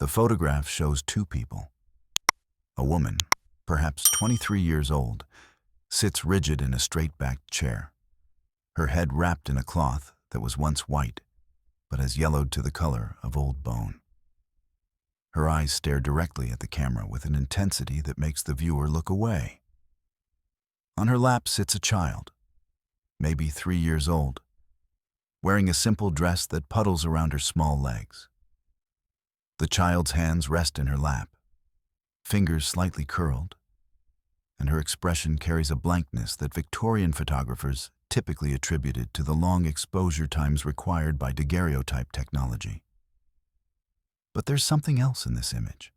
The photograph shows two people. A woman, perhaps 23 years old, sits rigid in a straight-backed chair, her head wrapped in a cloth that was once white, but has yellowed to the color of old bone. Her eyes stare directly at the camera with an intensity that makes the viewer look away. On her lap sits a child, maybe 3 years old, wearing a simple dress that puddles around her small legs. The child's hands rest in her lap, fingers slightly curled, and her expression carries a blankness that Victorian photographers typically attributed to the long exposure times required by daguerreotype technology. But there's something else in this image.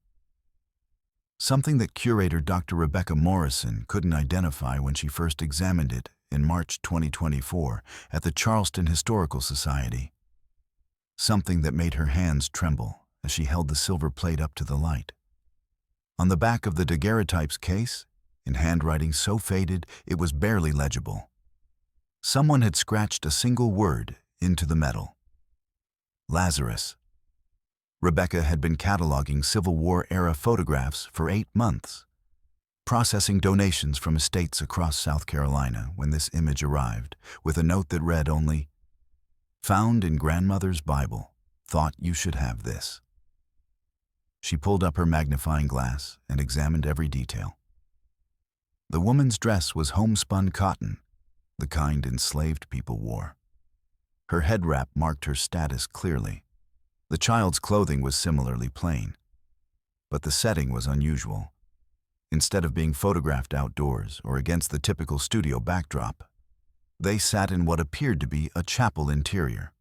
Something that curator Dr. Rebecca Morrison couldn't identify when she first examined it in March 2024 at the Charleston Historical Society. Something that made her hands tremble as she held the silver plate up to the light. On the back of the daguerreotype's case, in handwriting so faded it was barely legible, someone had scratched a single word into the metal. Lazarus. Rebecca had been cataloging Civil War-era photographs for 8 months, processing donations from estates across South Carolina when this image arrived, with a note that read only, "Found in grandmother's Bible, thought you should have this." She pulled up her magnifying glass and examined every detail. The woman's dress was homespun cotton, the kind enslaved people wore. Her head wrap marked her status clearly. The child's clothing was similarly plain, but the setting was unusual. Instead of being photographed outdoors or against the typical studio backdrop, they sat in what appeared to be a chapel interior.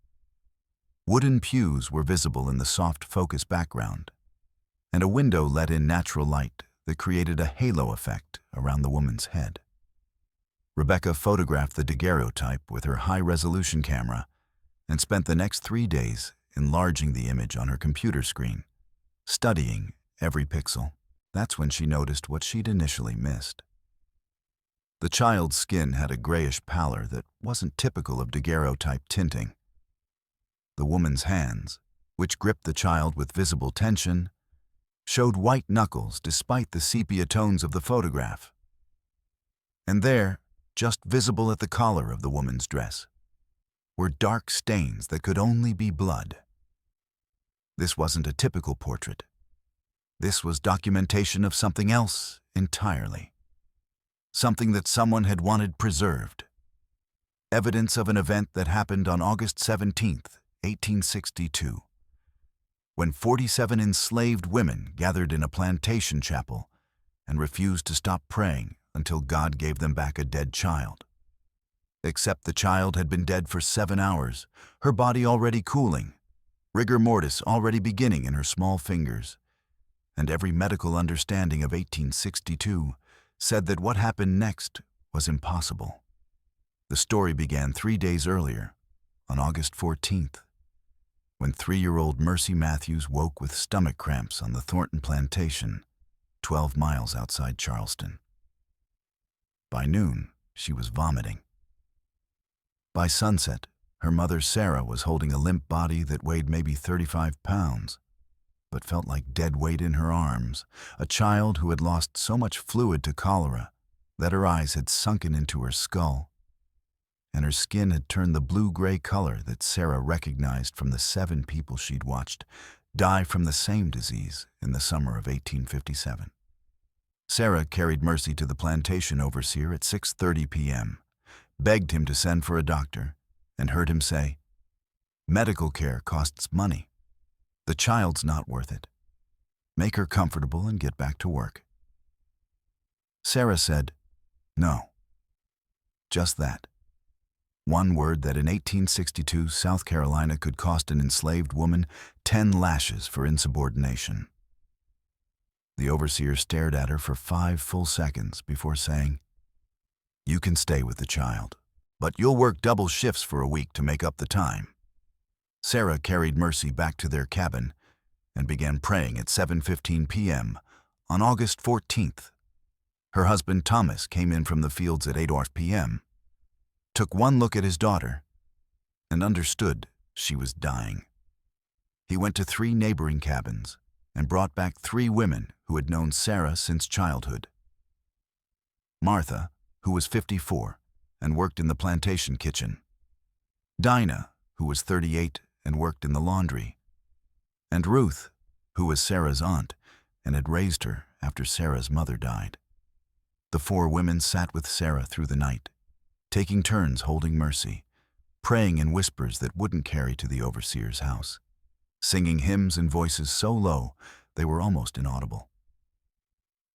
Wooden pews were visible in the soft focus background, and a window let in natural light that created a halo effect around the woman's head. Rebecca photographed the daguerreotype with her high-resolution camera and spent the next 3 days enlarging the image on her computer screen, studying every pixel. That's when she noticed what she'd initially missed. The child's skin had a grayish pallor that wasn't typical of daguerreotype tinting. The woman's hands, which gripped the child with visible tension, showed white knuckles despite the sepia tones of the photograph. And there, just visible at the collar of the woman's dress, were dark stains that could only be blood. This wasn't a typical portrait. This was documentation of something else entirely. Something that someone had wanted preserved. Evidence of an event that happened on August 17th, 1862, when 47 enslaved women gathered in a plantation chapel and refused to stop praying until God gave them back a dead child. Except the child had been dead for 7 hours, her body already cooling, rigor mortis already beginning in her small fingers, and every medical understanding of 1862 said that what happened next was impossible. The story began 3 days earlier, on August 14th, when 3-year-old Mercy Matthews woke with stomach cramps on the Thornton Plantation, 12 miles outside Charleston. By noon, she was vomiting. By sunset, her mother Sarah was holding a limp body that weighed maybe 35 pounds, but felt like dead weight in her arms, a child who had lost so much fluid to cholera that her eyes had sunken into her skull, and her skin had turned the blue-gray color that Sarah recognized from the 7 people she'd watched die from the same disease in the summer of 1857. Sarah carried Mercy to the plantation overseer at 6:30 p.m., begged him to send for a doctor, and heard him say, "Medical care costs money. The child's not worth it. Make her comfortable and get back to work." Sarah said, "No." Just that. One word that in 1862 South Carolina could cost an enslaved woman 10 lashes for insubordination. The overseer stared at her for 5 full seconds before saying, "You can stay with the child, but you'll work double shifts for a week to make up the time." Sarah carried Mercy back to their cabin and began praying at 7:15 p.m. on August 14th. Her husband Thomas came in from the fields at 8 p.m., took one look at his daughter, and understood she was dying. He went to 3 neighboring cabins and brought back 3 women who had known Sarah since childhood. Martha, who was 54 and worked in the plantation kitchen. Dinah, who was 38 and worked in the laundry. And Ruth, who was Sarah's aunt and had raised her after Sarah's mother died. The 4 women sat with Sarah through the night, taking turns holding Mercy, praying in whispers that wouldn't carry to the overseer's house, singing hymns in voices so low they were almost inaudible.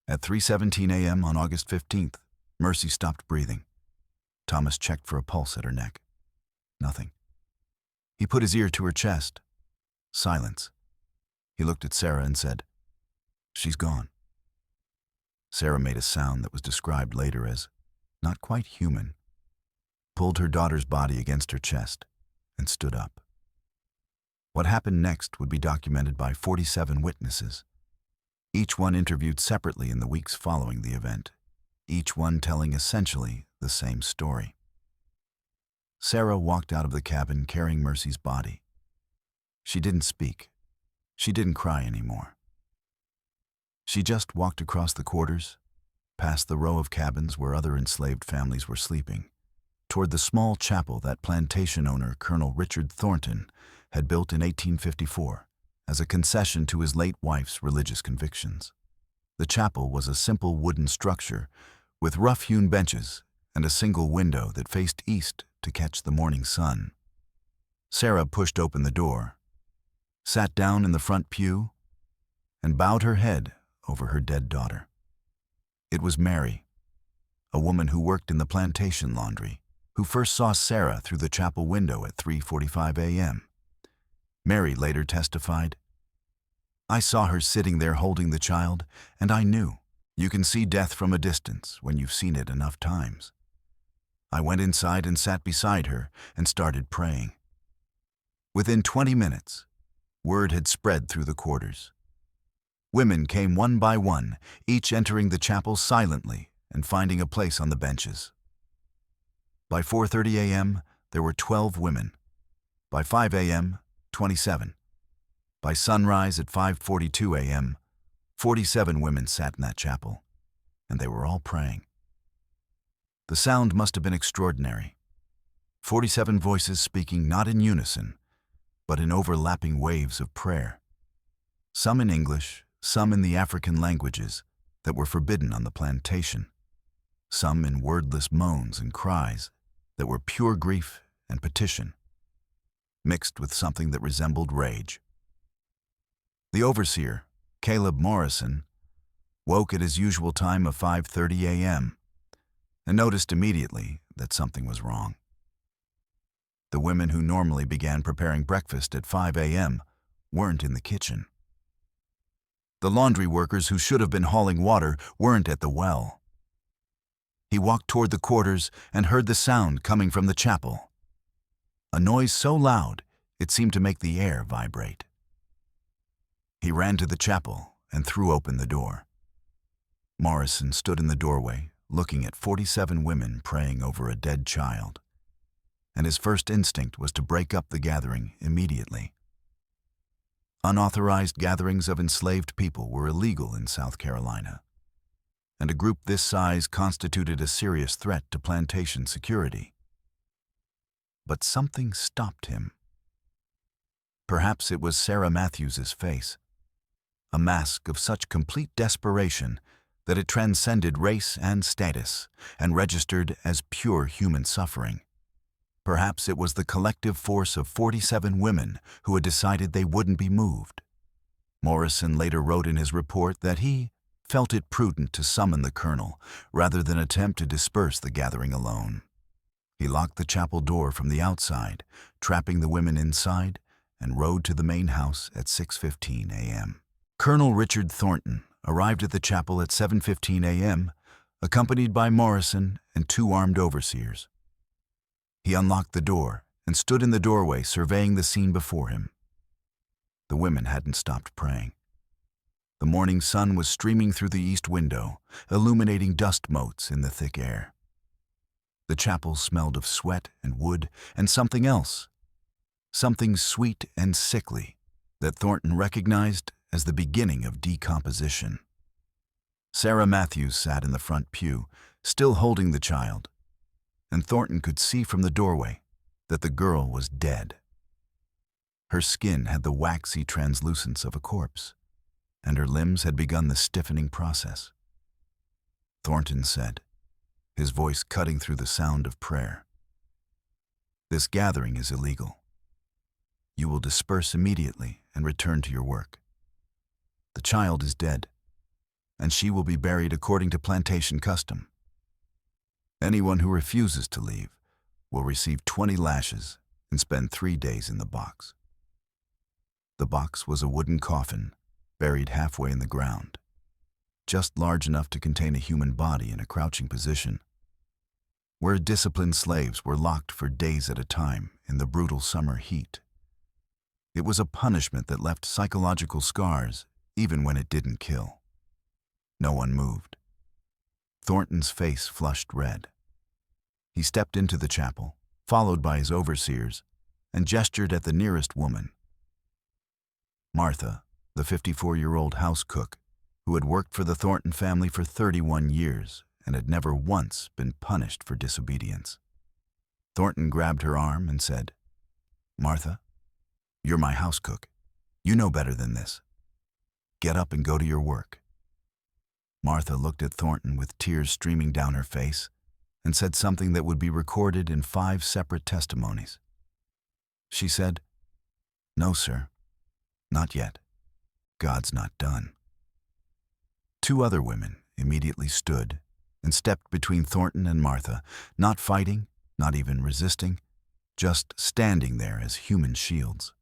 At 3:17 a.m. on August 15th, Mercy stopped breathing. Thomas checked for a pulse at her neck. Nothing. He put his ear to her chest. Silence. He looked at Sarah and said, "She's gone." Sarah made a sound that was described later as not quite human, pulled her daughter's body against her chest, and stood up. What happened next would be documented by 47 witnesses, each one interviewed separately in the weeks following the event, each one telling essentially the same story. Sarah walked out of the cabin carrying Mercy's body. She didn't speak. She didn't cry anymore. She just walked across the quarters, past the row of cabins where other enslaved families were sleeping, toward the small chapel that plantation owner Colonel Richard Thornton had built in 1854 as a concession to his late wife's religious convictions. The chapel was a simple wooden structure with rough-hewn benches and a single window that faced east to catch the morning sun. Sarah pushed open the door, sat down in the front pew, and bowed her head over her dead daughter. It was Mary, a woman who worked in the plantation laundry, who first saw Sarah through the chapel window at 3:45 a.m. Mary later testified, "I saw her sitting there holding the child, and I knew. You can see death from a distance when you've seen it enough times. I went inside and sat beside her and started praying. Within 20 minutes, word had spread through the quarters. Women came one by one, each entering the chapel silently and finding a place on the benches. By 4:30 a.m., there were 12 women. By 5 a.m., 27. By sunrise at 5:42 a.m., 47 women sat in that chapel, and they were all praying. The sound must have been extraordinary. 47 voices speaking not in unison, but in overlapping waves of prayer. Some in English, some in the African languages that were forbidden on the plantation. Some in wordless moans and cries that were pure grief and petition, mixed with something that resembled rage. The overseer, Caleb Morrison, woke at his usual time of 5:30 a.m. and noticed immediately that something was wrong. The women who normally began preparing breakfast at 5 a.m. weren't in the kitchen. The laundry workers who should have been hauling water weren't at the well. He walked toward the quarters and heard the sound coming from the chapel. A noise so loud it seemed to make the air vibrate. He ran to the chapel and threw open the door. Morrison stood in the doorway, looking at 47 women praying over a dead child, and his first instinct was to break up the gathering immediately. Unauthorized gatherings of enslaved people were illegal in South Carolina, and a group this size constituted a serious threat to plantation security. But something stopped him. Perhaps it was Sarah Matthews's face, a mask of such complete desperation that it transcended race and status and registered as pure human suffering. Perhaps it was the collective force of 47 women who had decided they wouldn't be moved. Morrison later wrote in his report that he felt it prudent to summon the colonel rather than attempt to disperse the gathering alone. He locked the chapel door from the outside, trapping the women inside, and rode to the main house at 6:15 a.m. Colonel Richard Thornton arrived at the chapel at 7:15 a.m., accompanied by Morrison and 2 armed overseers. He unlocked the door and stood in the doorway surveying the scene before him. The women hadn't stopped praying. The morning sun was streaming through the east window, illuminating dust motes in the thick air. The chapel smelled of sweat and wood and something else, something sweet and sickly that Thornton recognized as the beginning of decomposition. Sarah Matthews sat in the front pew, still holding the child, and Thornton could see from the doorway that the girl was dead. Her skin had the waxy translucence of a corpse, and her limbs had begun the stiffening process. Thornton said, his voice cutting through the sound of prayer, "This gathering is illegal. You will disperse immediately and return to your work. The child is dead, and she will be buried according to plantation custom. Anyone who refuses to leave will receive 20 lashes and spend 3 days in the box." The box was a wooden coffin buried halfway in the ground, just large enough to contain a human body in a crouching position, where disciplined slaves were locked for days at a time in the brutal summer heat. It was a punishment that left psychological scars even when it didn't kill. No one moved. Thornton's face flushed red. He stepped into the chapel, followed by his overseers, and gestured at the nearest woman. Martha, the 54-year-old house cook, who had worked for the Thornton family for 31 years and had never once been punished for disobedience. Thornton grabbed her arm and said, "Martha, you're my house cook. You know better than this. Get up and go to your work." Martha looked at Thornton with tears streaming down her face and said something that would be recorded in 5 separate testimonies. She said, "No, sir, not yet. God's not done." 2 other women immediately stood and stepped between Thornton and Martha, not fighting, not even resisting, just standing there as human shields.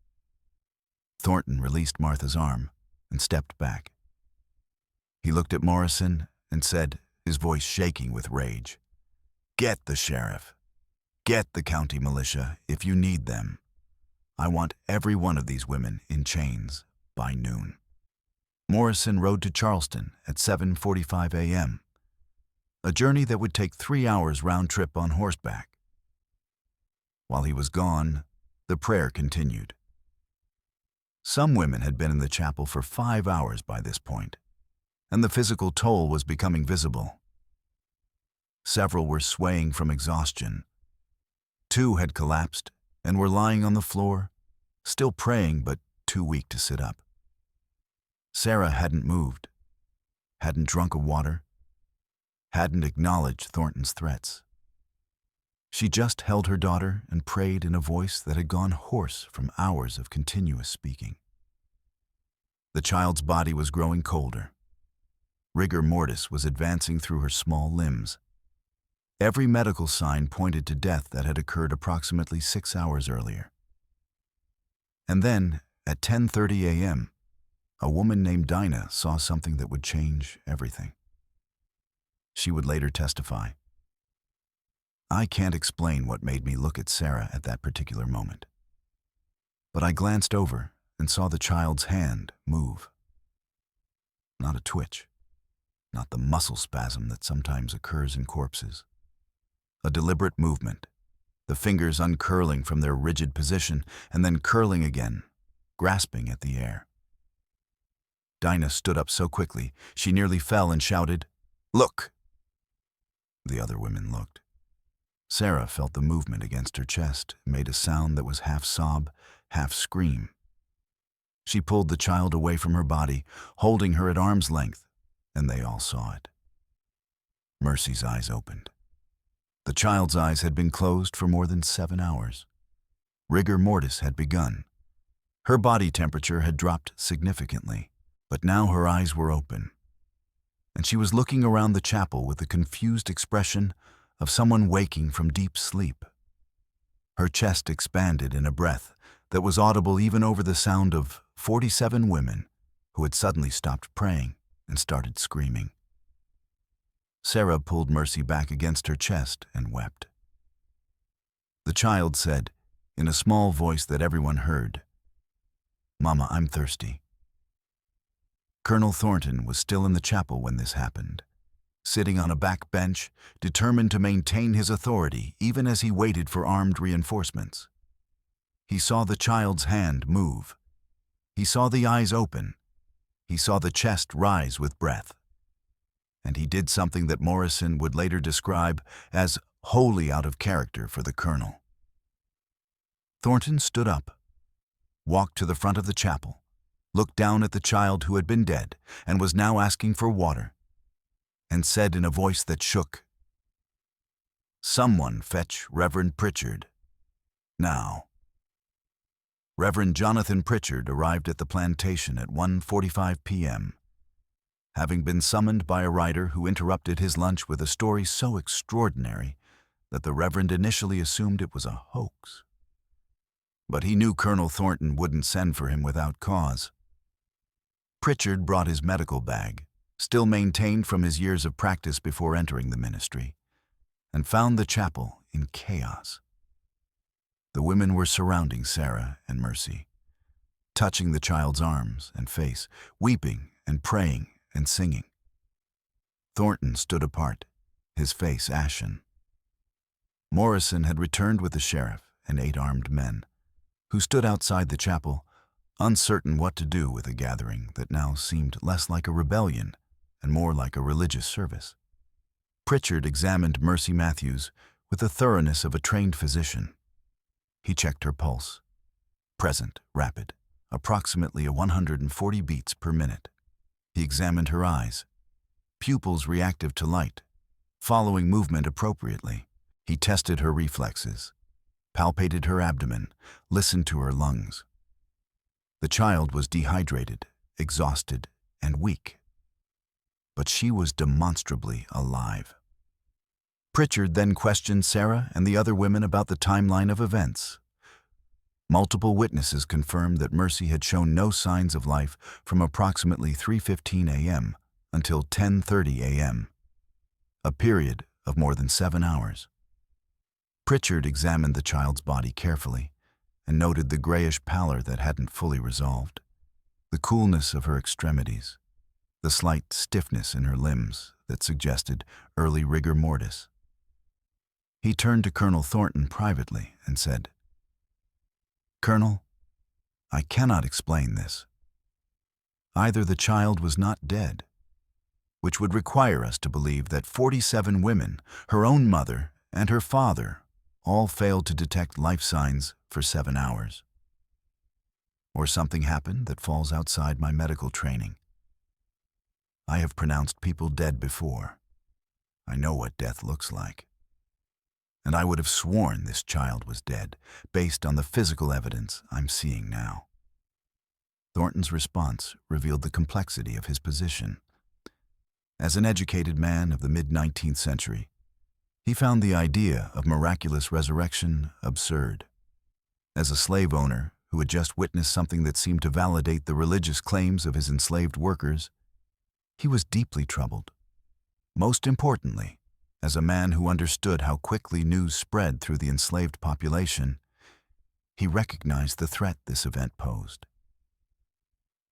Thornton released Martha's arm and stepped back. He looked at Morrison and said, his voice shaking with rage, "Get the sheriff. Get the county militia if you need them. I want every one of these women in chains by noon." Morrison rode to Charleston at 7:45 a.m., a journey that would take 3 hours round trip on horseback. While he was gone, the prayer continued. Some women had been in the chapel for 5 hours by this point, and the physical toll was becoming visible. Several were swaying from exhaustion. 2 had collapsed and were lying on the floor, still praying but too weak to sit up. Sarah hadn't moved, hadn't drunk a water, hadn't acknowledged Thornton's threats. She just held her daughter and prayed in a voice that had gone hoarse from hours of continuous speaking. The child's body was growing colder. Rigor mortis was advancing through her small limbs. Every medical sign pointed to death that had occurred approximately 6 hours earlier. And then, at 10:30 a.m., a woman named Dinah saw something that would change everything. She would later testify, "I can't explain what made me look at Sarah at that particular moment, but I glanced over and saw the child's hand move. Not a twitch, not the muscle spasm that sometimes occurs in corpses. A deliberate movement, the fingers uncurling from their rigid position and then curling again, grasping at the air. Dinah stood up so quickly, she nearly fell and shouted, 'Look!' The other women looked. Sarah felt the movement against her chest and made a sound that was half sob, half scream. She pulled the child away from her body, holding her at arm's length, and they all saw it. Mercy's eyes opened. The child's eyes had been closed for more than 7 hours. Rigor mortis had begun. Her body temperature had dropped significantly, but now her eyes were open, and she was looking around the chapel with the confused expression of someone waking from deep sleep. Her chest expanded in a breath that was audible even over the sound of 47 women who had suddenly stopped praying and started screaming. Sarah pulled Mercy back against her chest and wept. The child said, in a small voice that everyone heard, "Mama, I'm thirsty." Colonel Thornton was still in the chapel when this happened, sitting on a back bench, determined to maintain his authority even as he waited for armed reinforcements. He saw the child's hand move. He saw the eyes open, he saw the chest rise with breath. And he did something that Morrison would later describe as wholly out of character for the colonel. Thornton stood up, walked to the front of the chapel, looked down at the child who had been dead and was now asking for water, and said in a voice that shook, "Someone fetch Reverend Pritchard, now." Reverend Jonathan Pritchard arrived at the plantation at 1:45 p.m., having been summoned by a rider who interrupted his lunch with a story so extraordinary that the Reverend initially assumed it was a hoax. But he knew Colonel Thornton wouldn't send for him without cause. Pritchard brought his medical bag, still maintained from his years of practice before entering the ministry, and found the chapel in chaos. The women were surrounding Sarah and Mercy, touching the child's arms and face, weeping and praying and singing. Thornton stood apart, his face ashen. Morrison had returned with the sheriff and 8 armed men, who stood outside the chapel, uncertain what to do with a gathering that now seemed less like a rebellion and more like a religious service. Pritchard examined Mercy Matthews with the thoroughness of a trained physician. He checked her pulse. Present, rapid, approximately 140 beats per minute. He examined her eyes, pupils reactive to light, following movement appropriately. He tested her reflexes, palpated her abdomen, listened to her lungs. The child was dehydrated, exhausted, and weak, but she was demonstrably alive. Pritchard then questioned Sarah and the other women about the timeline of events. Multiple witnesses confirmed that Mercy had shown no signs of life from approximately 3:15 a.m. until 10:30 a.m., a period of more than 7 hours. Pritchard examined the child's body carefully and noted the grayish pallor that hadn't fully resolved, the coolness of her extremities, the slight stiffness in her limbs that suggested early rigor mortis. He turned to Colonel Thornton privately and said, "Colonel, I cannot explain this. Either the child was not dead, which would require us to believe that 47 women, her own mother and her father, all failed to detect life signs for 7 hours. Or something happened that falls outside my medical training. I have pronounced people dead before. I know what death looks like. And I would have sworn this child was dead, based on the physical evidence I'm seeing now." Thornton's response revealed the complexity of his position. As an educated man of the mid-19th century, he found the idea of miraculous resurrection absurd. As a slave owner who had just witnessed something that seemed to validate the religious claims of his enslaved workers, he was deeply troubled. Most importantly, as a man who understood how quickly news spread through the enslaved population, he recognized the threat this event posed.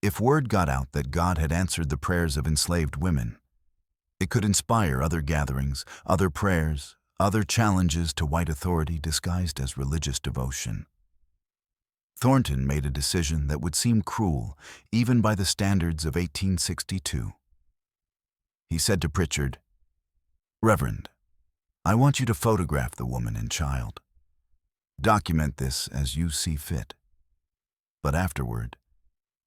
If word got out that God had answered the prayers of enslaved women, it could inspire other gatherings, other prayers, other challenges to white authority disguised as religious devotion. Thornton made a decision that would seem cruel even by the standards of 1862. He said to Pritchard, "Reverend, I want you to photograph the woman and child. Document this as you see fit. But afterward,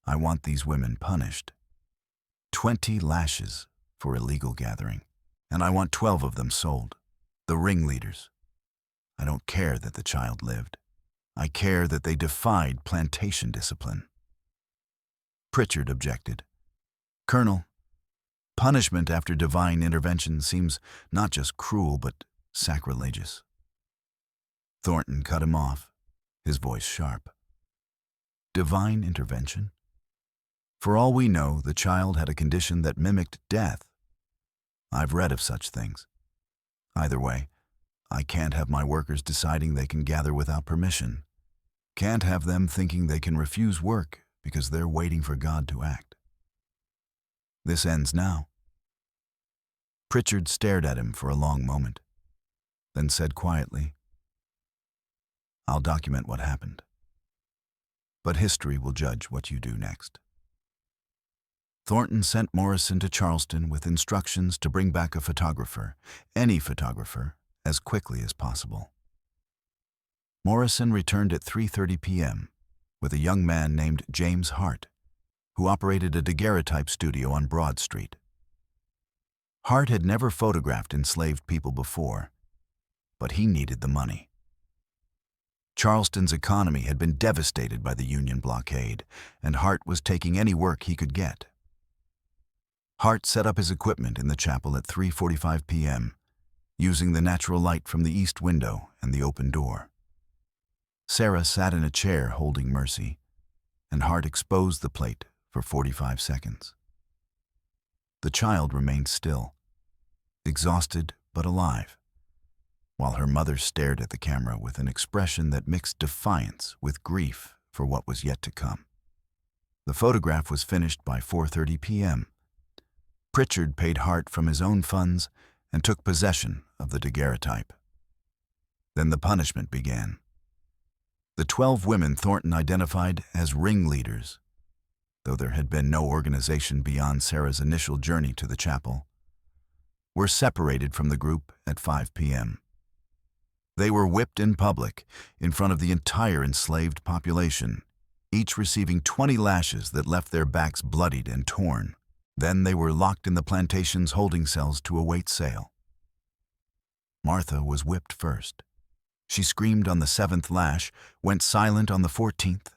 I want these women punished. 20 lashes for illegal gathering, and I want 12 of them sold, the ringleaders. I don't care that the child lived. I care that they defied plantation discipline." Pritchard objected. "Colonel, punishment after divine intervention seems not just cruel but sacrilegious." Thornton cut him off, his voice sharp. Divine intervention? For all we know, the child had a condition that mimicked death. I've read of such things. Either way, I can't have my workers deciding they can gather without permission. Can't have them thinking they can refuse work because they're waiting for God to act. This ends now. Pritchard stared at him for a long moment, then said quietly, "I'll document what happened. But history will judge what you do next." Thornton sent Morrison to Charleston with instructions to bring back a photographer, any photographer, as quickly as possible. Morrison returned at 3:30 p.m. with a young man named James Hart, who operated a daguerreotype studio on Broad Street. Hart had never photographed enslaved people before, but he needed the money. Charleston's economy had been devastated by the Union blockade, and Hart was taking any work he could get. Hart set up his equipment in the chapel at 3:45 p.m., using the natural light from the east window and the open door. Sarah sat in a chair holding Mercy, and Hart exposed the plate for 45 seconds. The child remained still, exhausted but alive, while her mother stared at the camera with an expression that mixed defiance with grief for what was yet to come. The photograph was finished by 4:30 p.m. Pritchard paid Hart from his own funds and took possession of the daguerreotype. Then the punishment began. The 12 women Thornton identified as ringleaders, though there had been no organization beyond Sarah's initial journey to the chapel, were separated from the group at 5 p.m. They were whipped in public in front of the entire enslaved population, each receiving 20 lashes that left their backs bloodied and torn. Then they were locked in the plantation's holding cells to await sale. Martha was whipped first. She screamed on the 7th lash, went silent on the 14th,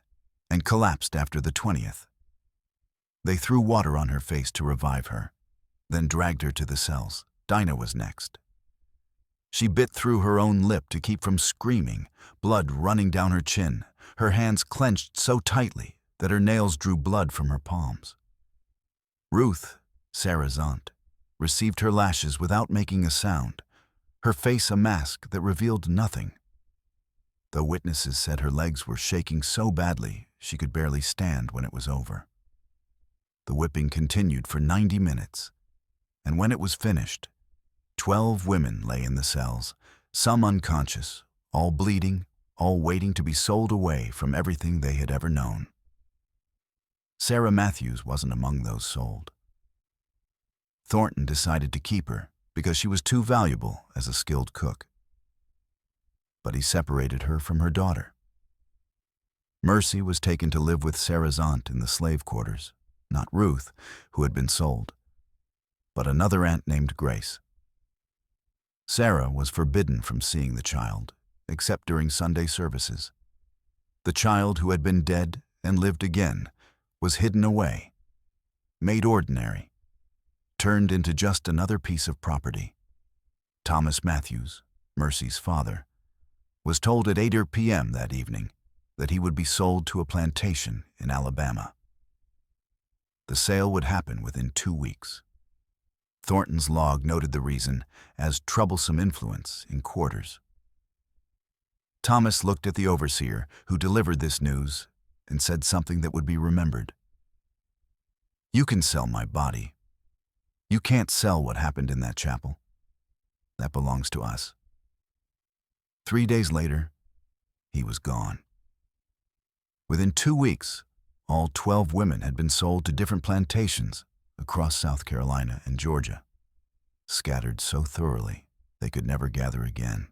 and collapsed after the 20th. They threw water on her face to revive her, then dragged her to the cells. Dinah was next. She bit through her own lip to keep from screaming, blood running down her chin, her hands clenched so tightly that her nails drew blood from her palms. Ruth, Sarah's aunt, received her lashes without making a sound, her face a mask that revealed nothing. Though witnesses said her legs were shaking so badly she could barely stand when it was over. The whipping continued for 90 minutes, and when it was finished, 12 women lay in the cells, some unconscious, all bleeding, all waiting to be sold away from everything they had ever known. Sarah Matthews wasn't among those sold. Thornton decided to keep her because she was too valuable as a skilled cook. But he separated her from her daughter. Mercy was taken to live with Sarah's aunt in the slave quarters, not Ruth, who had been sold, but another aunt named Grace. Sarah was forbidden from seeing the child, except during Sunday services. The child who had been dead and lived again was hidden away, made ordinary, turned into just another piece of property. Thomas Matthews, Mercy's father, was told at 8 p.m. that evening that he would be sold to a plantation in Alabama. The sale would happen within 2 weeks. Thornton's log noted the reason as troublesome influence in quarters. Thomas looked at the overseer who delivered this news and said something that would be remembered. "You can sell my body. You can't sell what happened in that chapel. That belongs to us." 3 days later, he was gone. Within 2 weeks, all 12 women had been sold to different plantations across South Carolina and Georgia, scattered so thoroughly they could never gather again,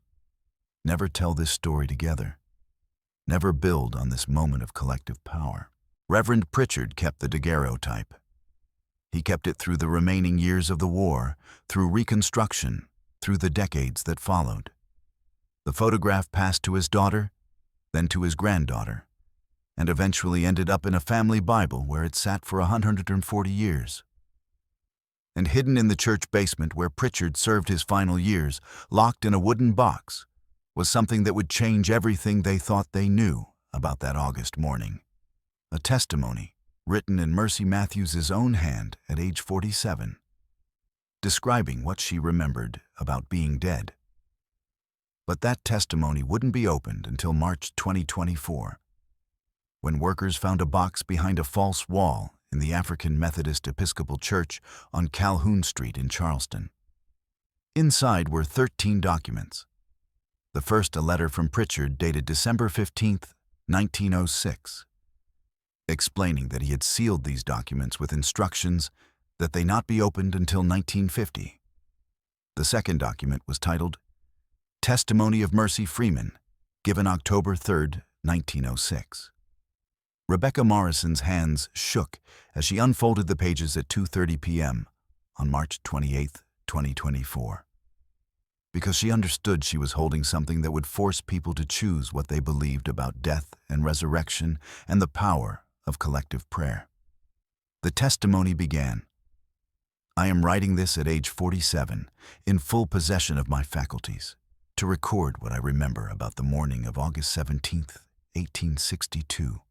never tell this story together, never build on this moment of collective power. Reverend Pritchard kept the daguerreotype. He kept it through the remaining years of the war, through Reconstruction, through the decades that followed. The photograph passed to his daughter, then to his granddaughter, and eventually ended up in a family Bible where it sat for 140 years. And hidden in the church basement where Pritchard served his final years, locked in a wooden box, was something that would change everything they thought they knew about that August morning. A testimony written in Mercy Matthews' own hand at age 47, describing what she remembered about being dead. But that testimony wouldn't be opened until March 2024, when workers found a box behind a false wall in the African Methodist Episcopal Church on Calhoun Street in Charleston. Inside were 13 documents. The first a letter from Pritchard dated December 15, 1906. explaining that he had sealed these documents with instructions that they not be opened until 1950. The second document was titled Testimony of Mercy Freeman, given October 3, 1906. Rebecca Morrison's hands shook as she unfolded the pages at 2:30 p.m. on March 28, 2024. Because she understood she was holding something that would force people to choose what they believed about death and resurrection and the power of collective prayer. The testimony began. I am writing this at age 47, in full possession of my faculties, to record what I remember about the morning of August 17, 1862,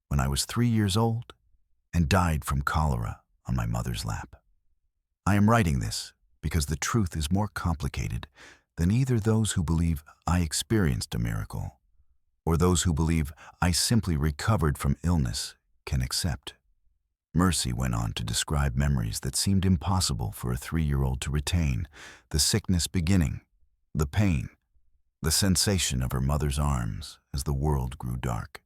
when I was 3 years old and died from cholera on my mother's lap. I am writing this because the truth is more complicated than either those who believe I experienced a miracle or those who believe I simply recovered from illness can accept. Mercy went on to describe memories that seemed impossible for a 3-year-old to retain, the sickness beginning, the pain, the sensation of her mother's arms as the world grew dark.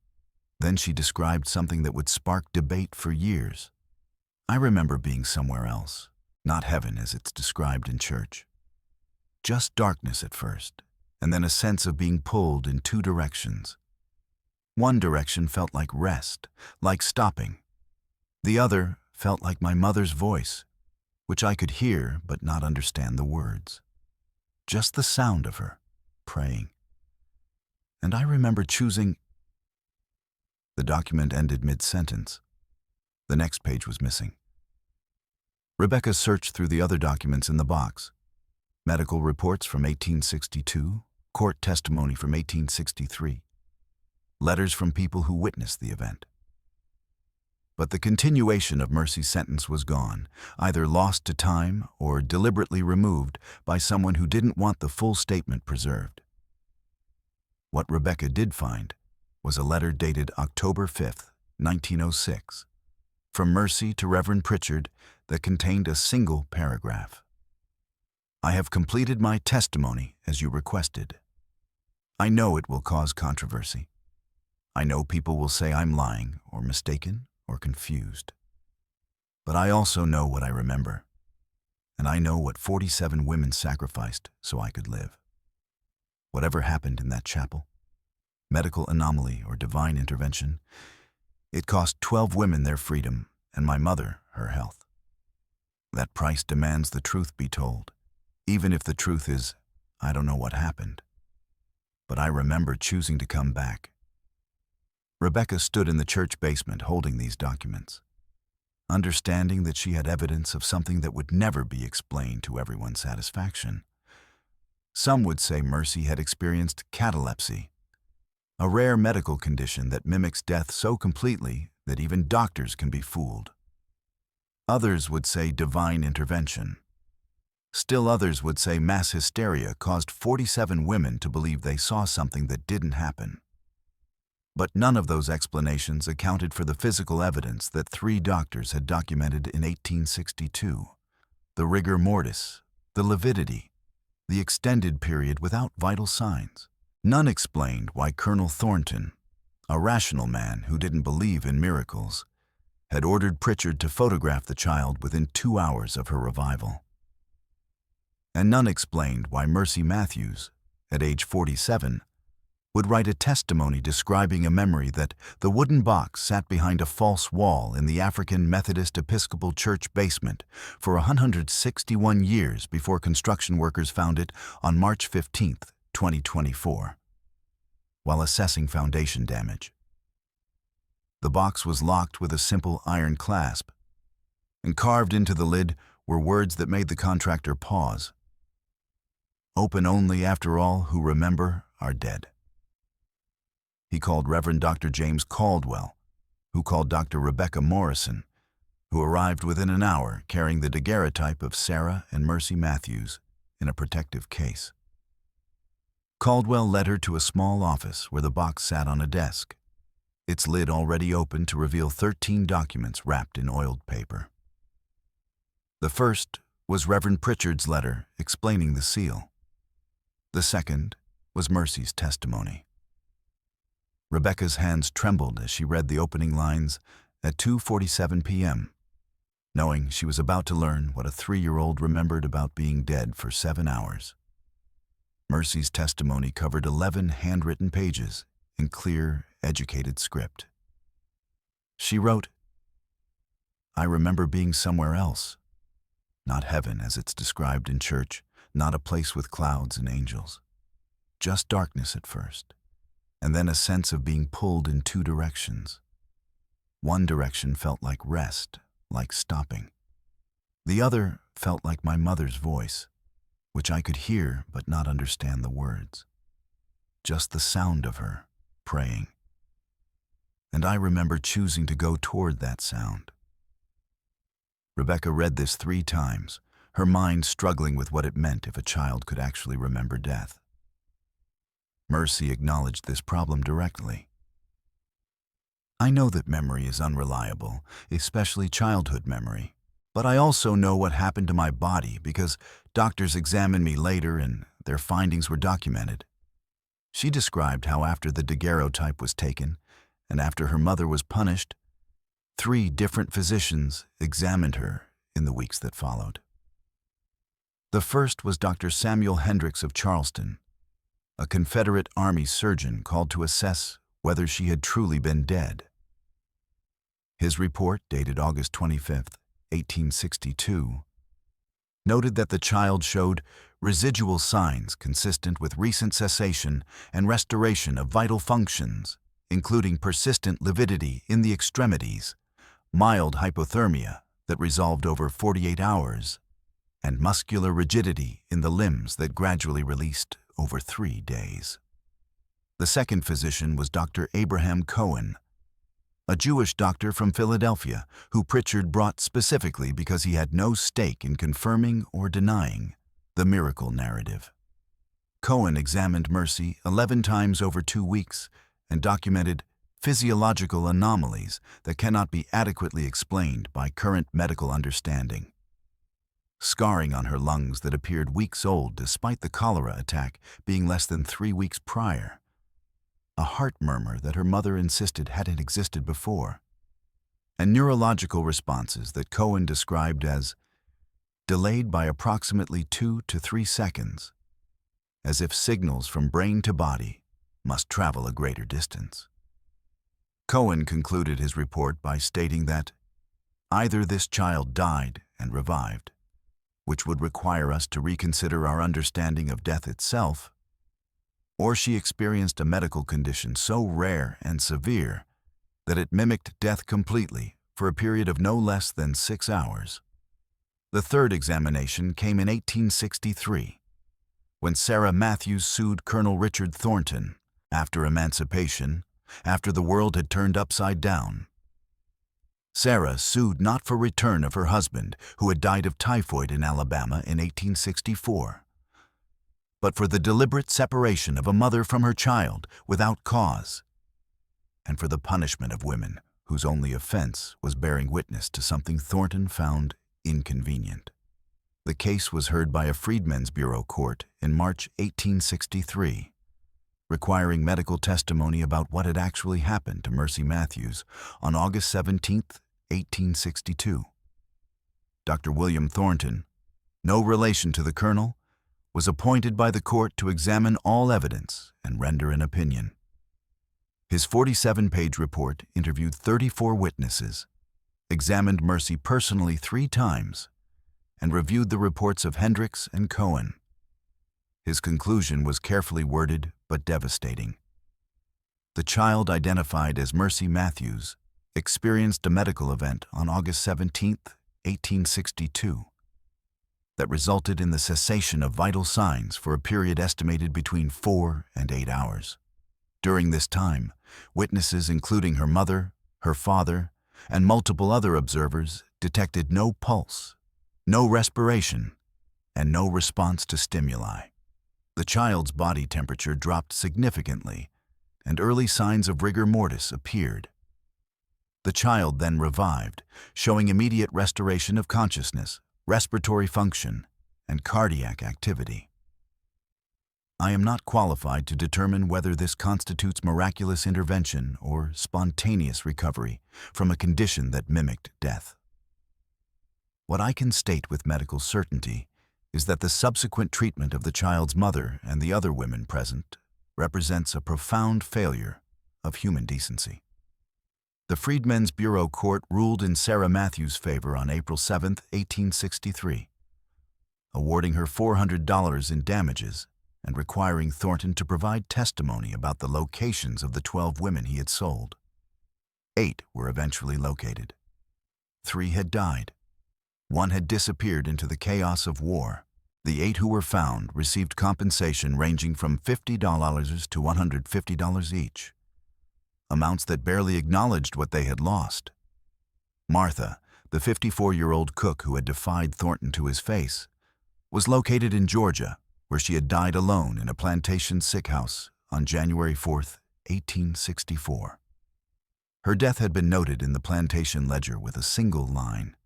Then she described something that would spark debate for years. I remember being somewhere else, not heaven as it's described in church. Just darkness at first, and then a sense of being pulled in 2 directions. One direction felt like rest, like stopping. The other felt like my mother's voice, which I could hear but not understand the words. Just the sound of her, praying. And I remember choosing. The document ended mid-sentence. The next page was missing. Rebecca searched through the other documents in the box. Medical reports from 1862, court testimony from 1863, letters from people who witnessed the event. But the continuation of Mercy's sentence was gone, either lost to time or deliberately removed by someone who didn't want the full statement preserved. What Rebecca did find was a letter dated October 5, 1906, from Mercy to Reverend Pritchard that contained a single paragraph. I have completed my testimony as you requested. I know it will cause controversy. I know people will say I'm lying or mistaken or confused. But I also know what I remember, and I know what 47 women sacrificed so I could live. Whatever happened in that chapel, medical anomaly or divine intervention, it cost 12 women their freedom and my mother her health. That price demands the truth be told, even if the truth is, I don't know what happened. But I remember choosing to come back. Rebecca stood in the church basement holding these documents, understanding that she had evidence of something that would never be explained to everyone's satisfaction. Some would say Mercy had experienced catalepsy, a rare medical condition that mimics death so completely that even doctors can be fooled. Others would say divine intervention. Still others would say mass hysteria caused 47 women to believe they saw something that didn't happen. But none of those explanations accounted for the physical evidence that 3 doctors had documented in 1862, the rigor mortis, the lividity, the extended period without vital signs. None explained why Colonel Thornton, a rational man who didn't believe in miracles, had ordered Pritchard to photograph the child within 2 hours of her revival. And none explained why Mercy Matthews, at age 47, would write a testimony describing a memory that the wooden box sat behind a false wall in the African Methodist Episcopal Church basement for 161 years before construction workers found it on March 15, 2024, while assessing foundation damage. The box was locked with a simple iron clasp, and carved into the lid were words that made the contractor pause. Open only after all who remember are dead. He called Reverend Dr. James Caldwell, who called Dr. Rebecca Morrison, who arrived within an hour carrying the daguerreotype of Sarah and Mercy Matthews in a protective case. Caldwell led her to a small office where the box sat on a desk, its lid already open to reveal 13 documents wrapped in oiled paper. The first was Reverend Pritchard's letter explaining the seal. The second was Mercy's testimony. Rebecca's hands trembled as she read the opening lines at 2:47 p.m., knowing she was about to learn what a 3-year-old remembered about being dead for 7 hours. Mercy's testimony covered 11 handwritten pages in clear, educated script. She wrote, "I remember being somewhere else. Not heaven as it's described in church, not a place with clouds and angels. Just darkness at first, and then a sense of being pulled in 2 directions. One direction felt like rest, like stopping. The other felt like my mother's voice, which I could hear but not understand the words. Just the sound of her praying. And I remember choosing to go toward that sound." Rebecca read this 3 times, her mind struggling with what it meant if a child could actually remember death. Mercy acknowledged this problem directly. "I know that memory is unreliable, especially childhood memory, but I also know what happened to my body because doctors examined me later and their findings were documented." She described how after the daguerreotype was taken and after her mother was punished, 3 different physicians examined her in the weeks that followed. The first was Dr. Samuel Hendricks of Charleston, a Confederate Army surgeon called to assess whether she had truly been dead. His report, dated August 25, 1862, noted that the child showed residual signs consistent with recent cessation and restoration of vital functions, including persistent lividity in the extremities, mild hypothermia that resolved over 48 hours, and muscular rigidity in the limbs that gradually released over 3 days. The second physician was Dr. Abraham Cohen, a Jewish doctor from Philadelphia who Pritchard brought specifically because he had no stake in confirming or denying the miracle narrative. Cohen examined Mercy 11 times over 2 weeks and documented physiological anomalies that cannot be adequately explained by current medical understanding. Scarring on her lungs that appeared weeks old despite the cholera attack being less than 3 weeks prior. A heart murmur that her mother insisted hadn't existed before. And neurological responses that Cohen described as delayed by approximately 2 to 3 seconds, as if signals from brain to body must travel a greater distance. Cohen concluded his report by stating that either this child died and revived, which would require us to reconsider our understanding of death itself, or she experienced a medical condition so rare and severe that it mimicked death completely for a period of no less than 6 hours. The third examination came in 1863, when Sarah Matthews sued Colonel Richard Thornton after emancipation, after the world had turned upside down. Sarah sued not for return of her husband, who had died of typhoid in Alabama in 1864, but for the deliberate separation of a mother from her child without cause, and for the punishment of women whose only offense was bearing witness to something Thornton found inconvenient. The case was heard by a Freedmen's Bureau court in March 1863, requiring medical testimony about what had actually happened to Mercy Matthews on August 17, 1862. Dr. William Thornton, no relation to the colonel, was appointed by the court to examine all evidence and render an opinion. His 47-page report interviewed 34 witnesses, examined Mercy personally 3 times, and reviewed the reports of Hendricks and Cohen. His conclusion was carefully worded but devastating. The child, identified as Mercy Matthews, experienced a medical event on August 17, 1862, that resulted in the cessation of vital signs for a period estimated between 4 and 8 hours. During this time, witnesses including her mother, her father, and multiple other observers detected no pulse, no respiration, and no response to stimuli. The child's body temperature dropped significantly, and early signs of rigor mortis appeared. The child then revived, showing immediate restoration of consciousness, respiratory function, and cardiac activity. I am not qualified to determine whether this constitutes miraculous intervention or spontaneous recovery from a condition that mimicked death. What I can state with medical certainty is that the subsequent treatment of the child's mother and the other women present represents a profound failure of human decency. The Freedmen's Bureau Court ruled in Sarah Matthews' favor on April 7, 1863, awarding her $400 in damages and requiring Thornton to provide testimony about the locations of the 12 women he had sold. 8 were eventually located. 3 had died. 1 had disappeared into the chaos of war. The 8 who were found received compensation ranging from $50 to $150 each, amounts that barely acknowledged what they had lost. Martha, the 54-year-old cook who had defied Thornton to his face, was located in Georgia, where she had died alone in a plantation sick house on January 4, 1864. Her death had been noted in the plantation ledger with a single line: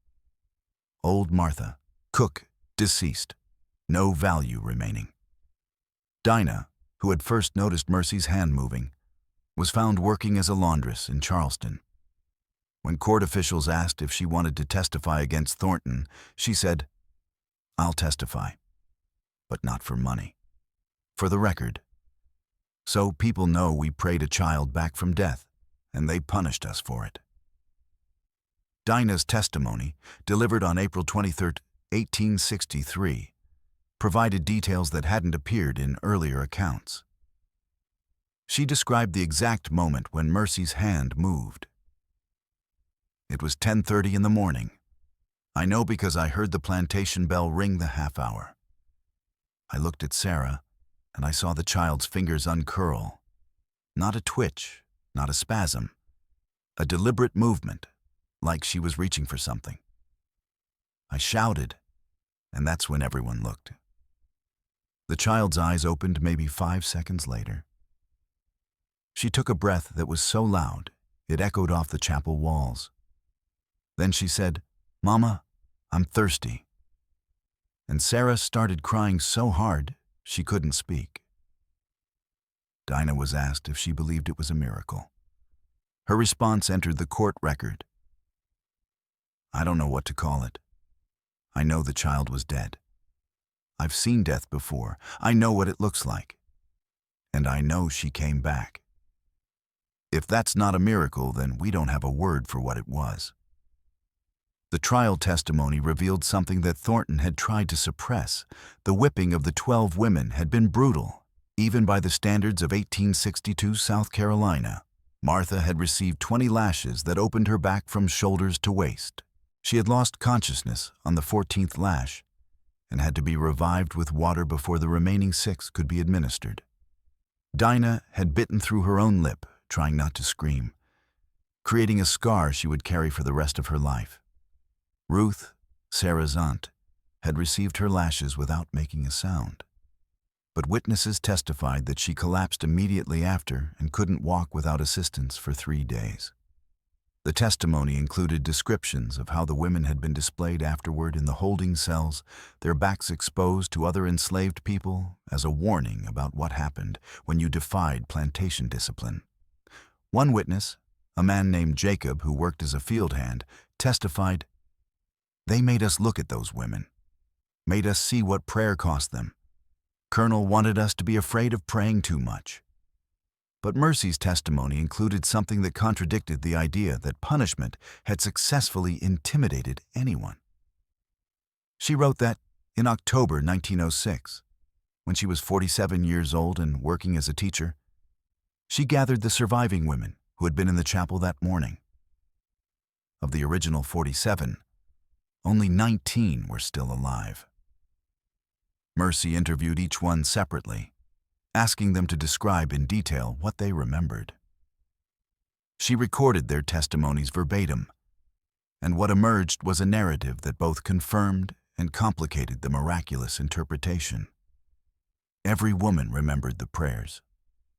Old Martha, cook, deceased, no value remaining. Dinah, who had first noticed Mercy's hand moving, was found working as a laundress in Charleston. When court officials asked if she wanted to testify against Thornton, she said, "I'll testify, but not for money. For the record. So people know we prayed a child back from death, and they punished us for it." Dinah's testimony, delivered on April 23, 1863, provided details that hadn't appeared in earlier accounts. She described the exact moment when Mercy's hand moved. "It was 10:30 in the morning. I know because I heard the plantation bell ring the half hour. I looked at Sarah, and I saw the child's fingers uncurl. Not a twitch, not a spasm. A deliberate movement, like she was reaching for something. I shouted, and that's when everyone looked. The child's eyes opened maybe 5 seconds later. She took a breath that was so loud, it echoed off the chapel walls. Then she said, 'Mama, I'm thirsty.' And Sarah started crying so hard she couldn't speak." Dinah was asked if she believed it was a miracle. Her response entered the court record. "I don't know what to call it. I know the child was dead. I've seen death before. I know what it looks like. And I know she came back. If that's not a miracle, then we don't have a word for what it was." The trial testimony revealed something that Thornton had tried to suppress. The whipping of the 12 women had been brutal, even by the standards of 1862 South Carolina. Martha had received 20 lashes that opened her back from shoulders to waist. She had lost consciousness on the 14th lash and had to be revived with water before the remaining 6 could be administered. Dinah had bitten through her own lip, trying not to scream, creating a scar she would carry for the rest of her life. Ruth, Sarah's aunt, had received her lashes without making a sound. But witnesses testified that she collapsed immediately after and couldn't walk without assistance for 3 days. The testimony included descriptions of how the women had been displayed afterward in the holding cells, their backs exposed to other enslaved people as a warning about what happened when you defied plantation discipline. One witness, a man named Jacob who worked as a field hand, testified, "They made us look at those women, made us see what prayer cost them. Colonel wanted us to be afraid of praying too much." But Mercy's testimony included something that contradicted the idea that punishment had successfully intimidated anyone. She wrote that, in October 1906, when she was 47 years old and working as a teacher, she gathered the surviving women who had been in the chapel that morning. Of the original 47, only 19 were still alive. Mercy interviewed each one separately, asking them to describe in detail what they remembered. She recorded their testimonies verbatim, and what emerged was a narrative that both confirmed and complicated the miraculous interpretation. Every woman remembered the prayers,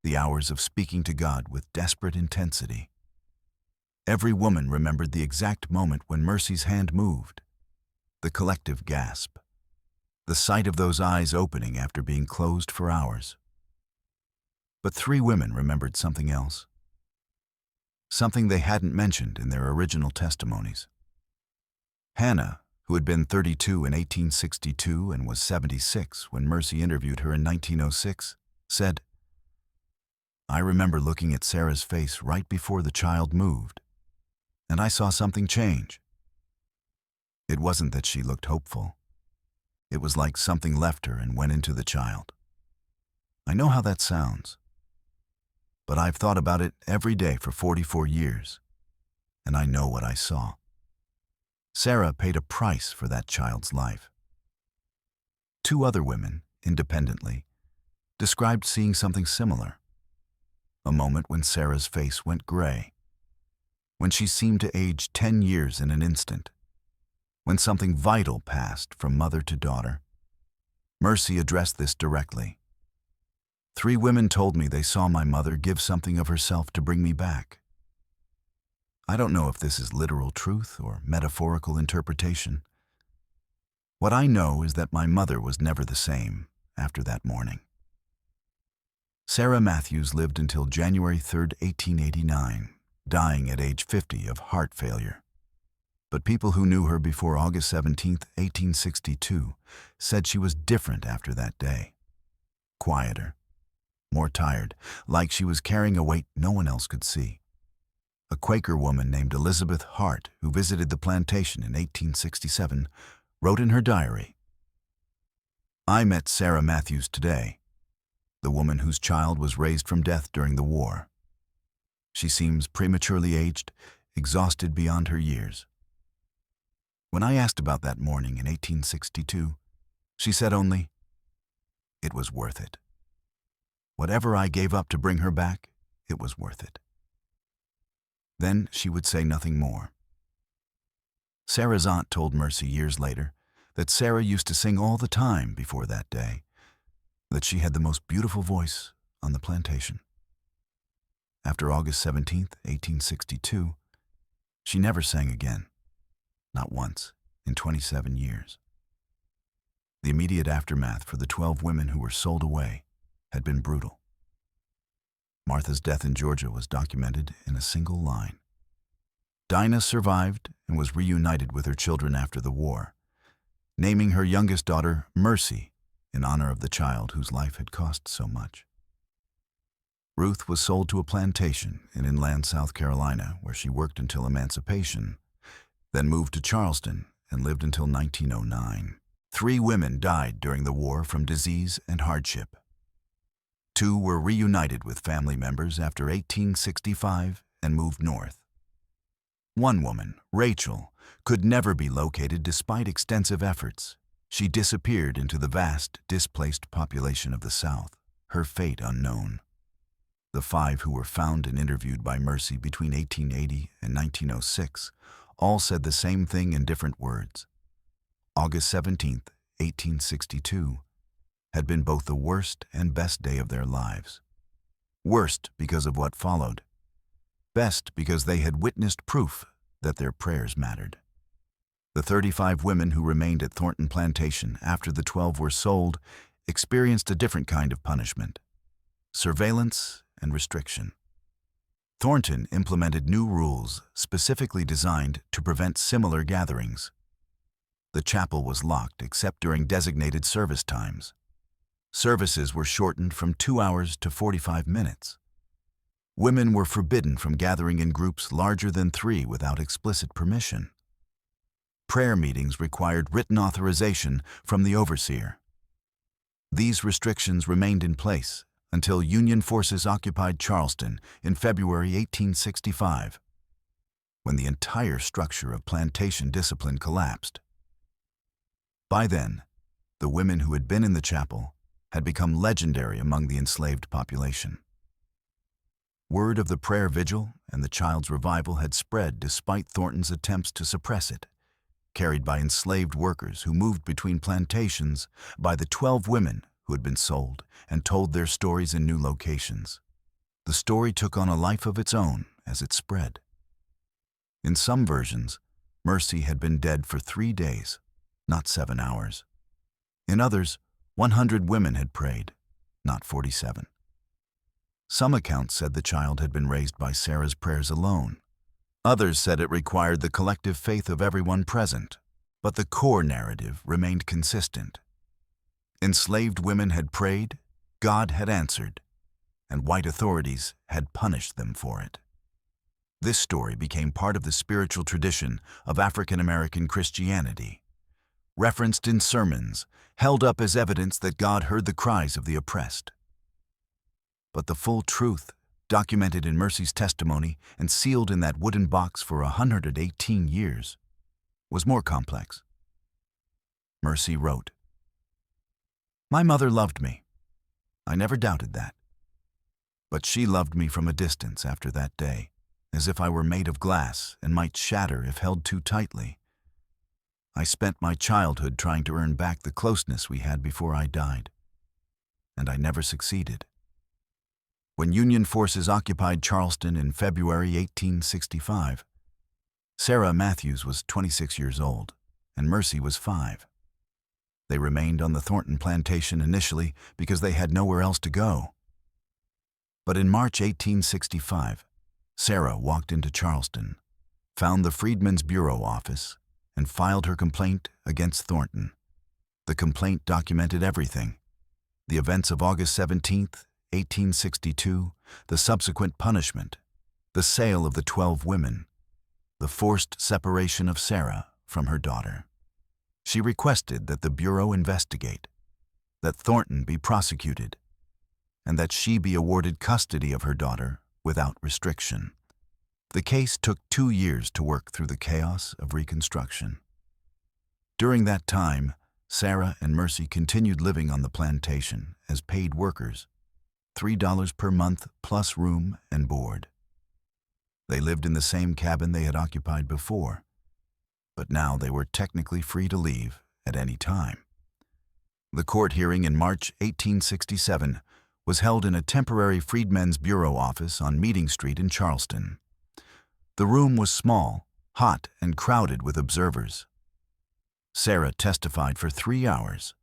the hours of speaking to God with desperate intensity. Every woman remembered the exact moment when Mercy's hand moved, the collective gasp, the sight of those eyes opening after being closed for hours. But 3 women remembered something else, something they hadn't mentioned in their original testimonies. Hannah, who had been 32 in 1862 and was 76 when Mercy interviewed her in 1906, said, "I remember looking at Sarah's face right before the child moved, and I saw something change. It wasn't that she looked hopeful. It was like something left her and went into the child. I know how that sounds, but I've thought about it every day for 44 years, and I know what I saw." Sarah paid a price for that child's life. 2 other women, independently, described seeing something similar. A moment when Sarah's face went gray, when she seemed to age 10 years in an instant, when something vital passed from mother to daughter. Mercy addressed this directly. 3 women told me they saw my mother give something of herself to bring me back. I don't know if this is literal truth or metaphorical interpretation. What I know is that my mother was never the same after that morning. Sarah Matthews lived until January 3, 1889, dying at age 50 of heart failure. But people who knew her before August 17, 1862, said she was different after that day. Quieter, more tired, like she was carrying a weight no one else could see. A Quaker woman named Elizabeth Hart, who visited the plantation in 1867, wrote in her diary, "I met Sarah Matthews today, the woman whose child was raised from death during the war. She seems prematurely aged, exhausted beyond her years." When I asked about that morning in 1862, she said only, "It was worth it. Whatever I gave up to bring her back, it was worth it." Then she would say nothing more. Sarah's aunt told Mercy years later that Sarah used to sing all the time before that day, that she had the most beautiful voice on the plantation. After August 17, 1862, she never sang again, not once in 27 years. The immediate aftermath for the 12 women who were sold away had been brutal. Martha's death in Georgia was documented in a single line. Dinah survived and was reunited with her children after the war, naming her youngest daughter Mercy in honor of the child whose life had cost so much. Ruth was sold to a plantation in inland South Carolina where she worked until emancipation, then moved to Charleston and lived until 1909. 3 women died during the war from disease and hardship. 2 were reunited with family members after 1865 and moved north. 1 woman, Rachel, could never be located despite extensive efforts. She disappeared into the vast, displaced population of the South, her fate unknown. The 5 who were found and interviewed by Mercy between 1880 and 1906 all said the same thing in different words. August 17, 1862, had been both the worst and best day of their lives. Worst because of what followed. Best because they had witnessed proof that their prayers mattered. The 35 women who remained at Thornton Plantation after the 12 were sold experienced a different kind of punishment: surveillance and restriction. Thornton implemented new rules specifically designed to prevent similar gatherings. The chapel was locked except during designated service times. Services were shortened from 2 hours to 45 minutes. Women were forbidden from gathering in groups larger than 3 without explicit permission. Prayer meetings required written authorization from the overseer. These restrictions remained in place until Union forces occupied Charleston in February 1865, when the entire structure of plantation discipline collapsed. By then, the women who had been in the chapel had become legendary among the enslaved population. Word of the prayer vigil and the child's revival had spread despite Thornton's attempts to suppress it, carried by enslaved workers who moved between plantations, by the 12 women who had been sold and told their stories in new locations. The story took on a life of its own as it spread. In some versions, Mercy had been dead for 3 days, not 7 hours. In others, 100 women had prayed, not 47. Some accounts said the child had been raised by Sarah's prayers alone. Others said it required the collective faith of everyone present. But the core narrative remained consistent. Enslaved women had prayed, God had answered, and white authorities had punished them for it. This story became part of the spiritual tradition of African American Christianity, referenced in sermons, held up as evidence that God heard the cries of the oppressed. But the full truth, documented in Mercy's testimony and sealed in that wooden box for 118 years, was more complex. Mercy wrote, "My mother loved me. I never doubted that. But she loved me from a distance after that day, as if I were made of glass and might shatter if held too tightly. I spent my childhood trying to earn back the closeness we had before I died, and I never succeeded. When Union forces occupied Charleston in February 1865, Sarah Matthews was 26 years old, and Mercy was 5. They remained on the Thornton plantation initially because they had nowhere else to go. But in March 1865, Sarah walked into Charleston, found the Freedmen's Bureau office, and filed her complaint against Thornton. The complaint documented everything: the events of August 17, 1862, the subsequent punishment, the sale of the 12 women, the forced separation of Sarah from her daughter. She requested that the Bureau investigate, that Thornton be prosecuted, and that she be awarded custody of her daughter without restriction. The case took 2 years to work through the chaos of Reconstruction. During that time, Sarah and Mercy continued living on the plantation as paid workers, $3 per month plus room and board. They lived in the same cabin they had occupied before, but now they were technically free to leave at any time. The court hearing in March 1867 was held in a temporary Freedmen's Bureau office on Meeting Street in Charleston. The room was small, hot, and crowded with observers. Sarah testified for 3 hours,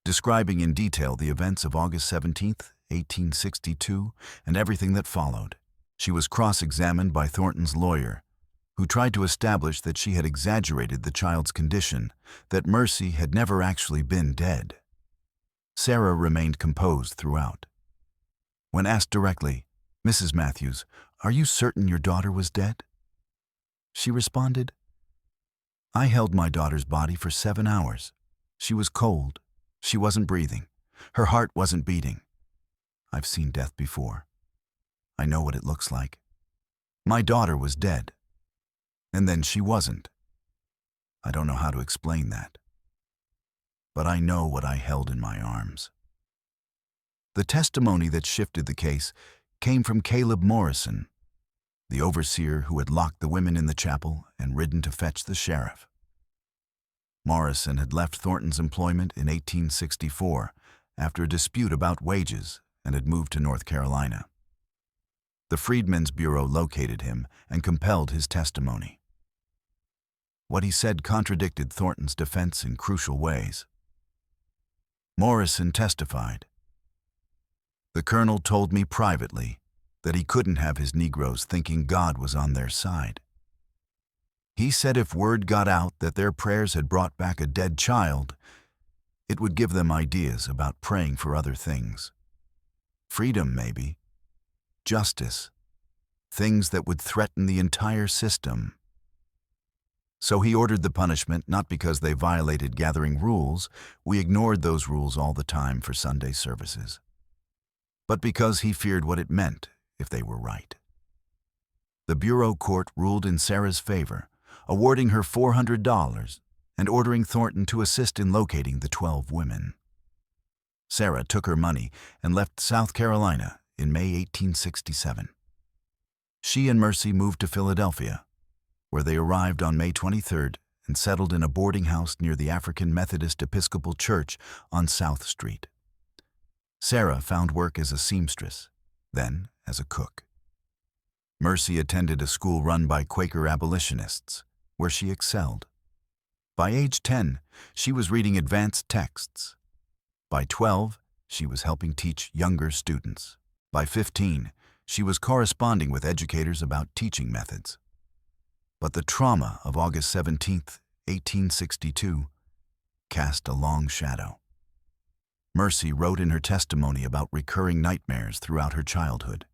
describing in detail the events of August 17, 1862, and everything that followed. She was cross-examined by Thornton's lawyer, who tried to establish that she had exaggerated the child's condition, that Mercy had never actually been dead. Sarah remained composed throughout. When asked directly, "Mrs. Matthews, are you certain your daughter was dead?" she responded, "I held my daughter's body for 7 hours. She was cold. She wasn't breathing. Her heart wasn't beating. I've seen death before. I know what it looks like. My daughter was dead. And then she wasn't. I don't know how to explain that. But I know what I held in my arms." The testimony that shifted the case came from Caleb Morrison, the overseer who had locked the women in the chapel and ridden to fetch the sheriff. Morrison had left Thornton's employment in 1864 after a dispute about wages and had moved to North Carolina. The Freedmen's Bureau located him and compelled his testimony. What he said contradicted Thornton's defense in crucial ways. Morrison testified, "The colonel told me privately that he couldn't have his Negroes thinking God was on their side. He said if word got out that their prayers had brought back a dead child, it would give them ideas about praying for other things. Freedom, maybe. Justice. Things that would threaten the entire system. So he ordered the punishment not because they violated gathering rules, we ignored those rules all the time for Sunday services, but because he feared what it meant if they were right. The Bureau court ruled in Sarah's favor, awarding her $400 and ordering Thornton to assist in locating the 12 women. Sarah took her money and left South Carolina in May 1867. She and Mercy moved to Philadelphia, where they arrived on May 23rd and settled in a boarding house near the African Methodist Episcopal Church on South Street. Sarah found work as a seamstress, then as a cook. Mercy attended a school run by Quaker abolitionists, where she excelled. By age 10, she was reading advanced texts. By 12, she was helping teach younger students. By 15, she was corresponding with educators about teaching methods. But the trauma of August 17, 1862, cast a long shadow. Mercy wrote in her testimony about recurring nightmares throughout her childhood.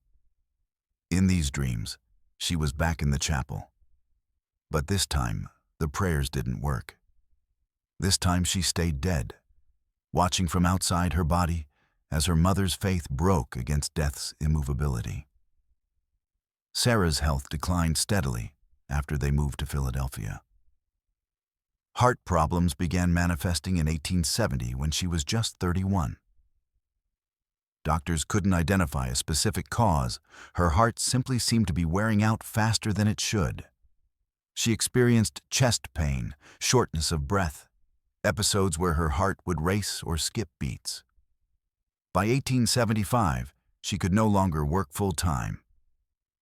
In these dreams, she was back in the chapel. But this time, the prayers didn't work. This time she stayed dead, watching from outside her body as her mother's faith broke against death's immovability. Sarah's health declined steadily after they moved to Philadelphia. Heart problems began manifesting in 1870 when she was just 31. Doctors couldn't identify a specific cause. Her heart simply seemed to be wearing out faster than it should. She experienced chest pain, shortness of breath, episodes where her heart would race or skip beats. By 1875, she could no longer work full-time.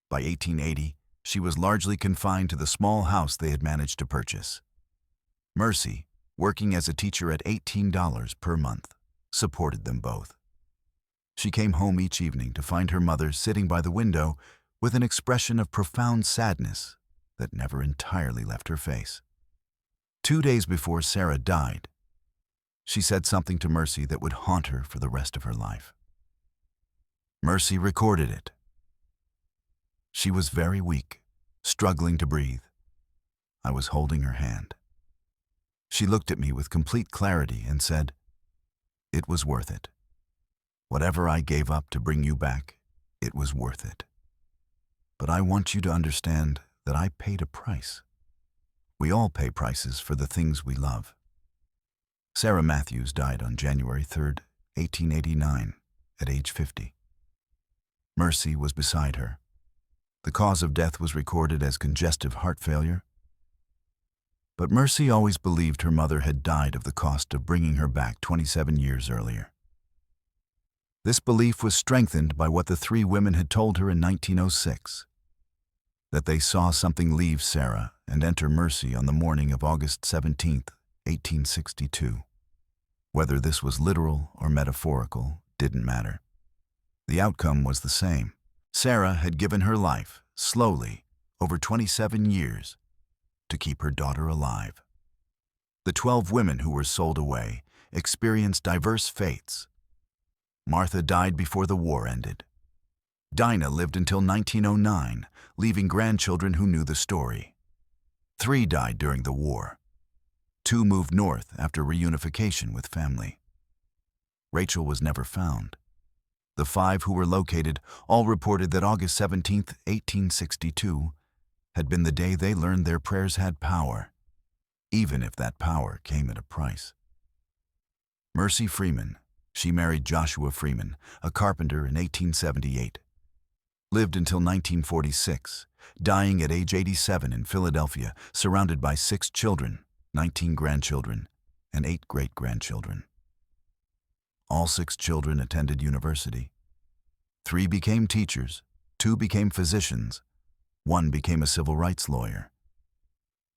By 1880, she was largely confined to the small house they had managed to purchase. Mercy, working as a teacher at $18 per month, supported them both. She came home each evening to find her mother sitting by the window with an expression of profound sadness that never entirely left her face. 2 days before Sarah died, she said something to Mercy that would haunt her for the rest of her life. Mercy recorded it. She was very weak, struggling to breathe. I was holding her hand. She looked at me with complete clarity and said, "It was worth it. Whatever I gave up to bring you back, it was worth it. But I want you to understand that I paid a price. We all pay prices for the things we love." Sarah Matthews died on January 3, 1889, at age 50. Mercy was beside her. The cause of death was recorded as congestive heart failure. But Mercy always believed her mother had died of the cost of bringing her back 27 years earlier. This belief was strengthened by what the three women had told her in 1906, that they saw something leave Sarah and enter Mercy on the morning of August 17, 1862. Whether this was literal or metaphorical didn't matter. The outcome was the same. Sarah had given her life, slowly, over 27 years, to keep her daughter alive. The 12 women who were sold away experienced diverse fates. Martha died before the war ended. Dinah lived until 1909, leaving grandchildren who knew the story. 3 died during the war. 2 moved north after reunification with family. Rachel was never found. The 5 who were located all reported that August 17, 1862, had been the day they learned their prayers had power, even if that power came at a price. Mercy Freeman, she married Joshua Freeman, a carpenter, in 1878. Lived until 1946, dying at age 87 in Philadelphia, surrounded by 6 children, 19 grandchildren, and 8 great-grandchildren. All 6 children attended university. 3 became teachers, 2 became physicians, 1 became a civil rights lawyer.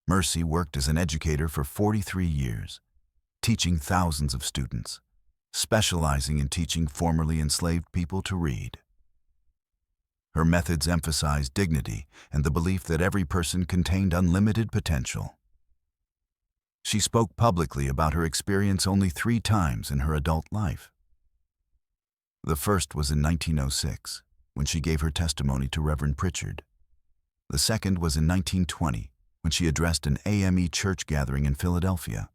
Mercy worked as an educator for 43 years, teaching thousands of students, specializing in teaching formerly enslaved people to read. Her methods emphasized dignity and the belief that every person contained unlimited potential. She spoke publicly about her experience only 3 times in her adult life. The first was in 1906, when she gave her testimony to Reverend Pritchard. The second was in 1920, when she addressed an AME church gathering in Philadelphia.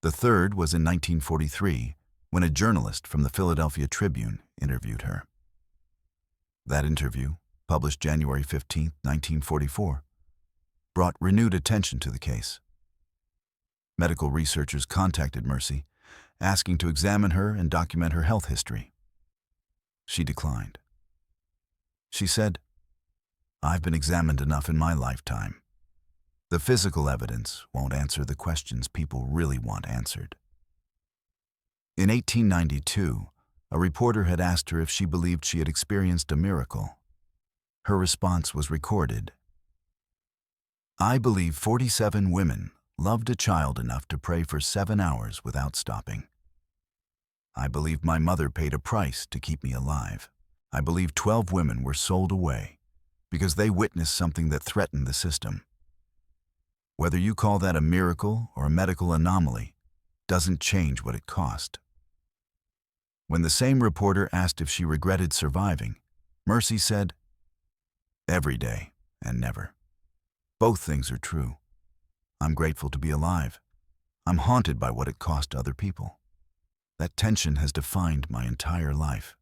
The third was in 1943, when a journalist from the Philadelphia Tribune interviewed her. That interview, published January 15, 1944, brought renewed attention to the case. Medical researchers contacted Mercy, asking to examine her and document her health history. She declined. She said, "I've been examined enough in my lifetime. The physical evidence won't answer the questions people really want answered." In 1892, a reporter had asked her if she believed she had experienced a miracle. Her response was recorded. "I believe 47 women loved a child enough to pray for 7 hours without stopping. I believe my mother paid a price to keep me alive. I believe 12 women were sold away because they witnessed something that threatened the system. Whether you call that a miracle or a medical anomaly doesn't change what it cost. When the same reporter asked if she regretted surviving, Mercy said, "Every day and never. Both things are true. I'm grateful to be alive. I'm haunted by what it cost other people. That tension has defined my entire life."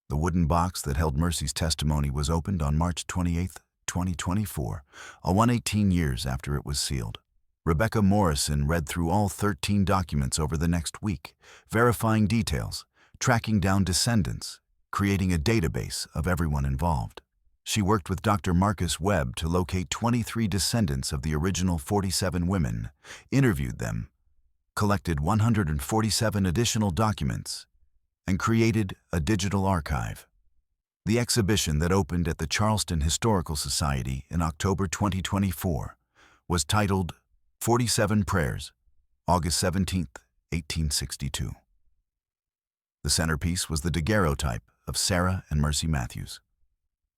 The wooden box that held Mercy's testimony was opened on March 28, 2024, 118 years after it was sealed. Rebecca Morrison read through all 13 documents over the next week, verifying details, tracking down descendants, creating a database of everyone involved. She worked with Dr. Marcus Webb to locate 23 descendants of the original 47 women, interviewed them, collected 147 additional documents, and created a digital archive. The exhibition that opened at the Charleston Historical Society in October 2024 was titled 47 Prayers, August 17, 1862. The centerpiece was the daguerreotype of Sarah and Mercy Matthews,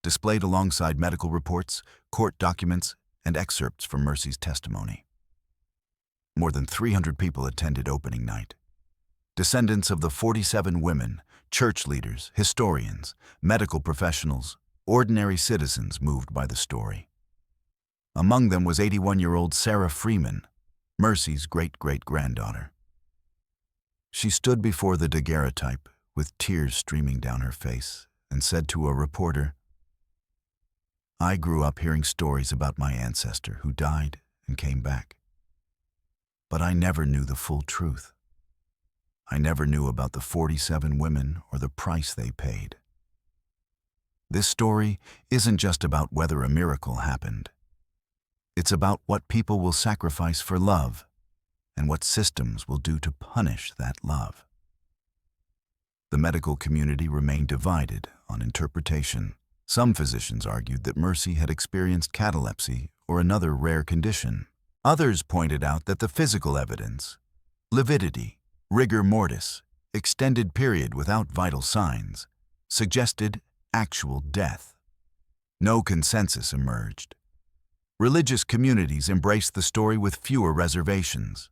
displayed alongside medical reports, court documents, and excerpts from Mercy's testimony. More than 300 people attended opening night. Descendants of the 47 women, church leaders, historians, medical professionals, ordinary citizens moved by the story. Among them was 81-year-old Sarah Freeman, Mercy's great-great-granddaughter. She stood before the daguerreotype with tears streaming down her face and said to a reporter, "I grew up hearing stories about my ancestor who died and came back. But I never knew the full truth. I never knew about the 47 women or the price they paid." This story isn't just about whether a miracle happened. It's about what people will sacrifice for love and what systems will do to punish that love. The medical community remained divided on interpretation. Some physicians argued that Mercy had experienced catalepsy or another rare condition. Others pointed out that the physical evidence, lividity, rigor mortis, extended period without vital signs, suggested actual death. No consensus emerged. Religious communities embraced the story with fewer reservations.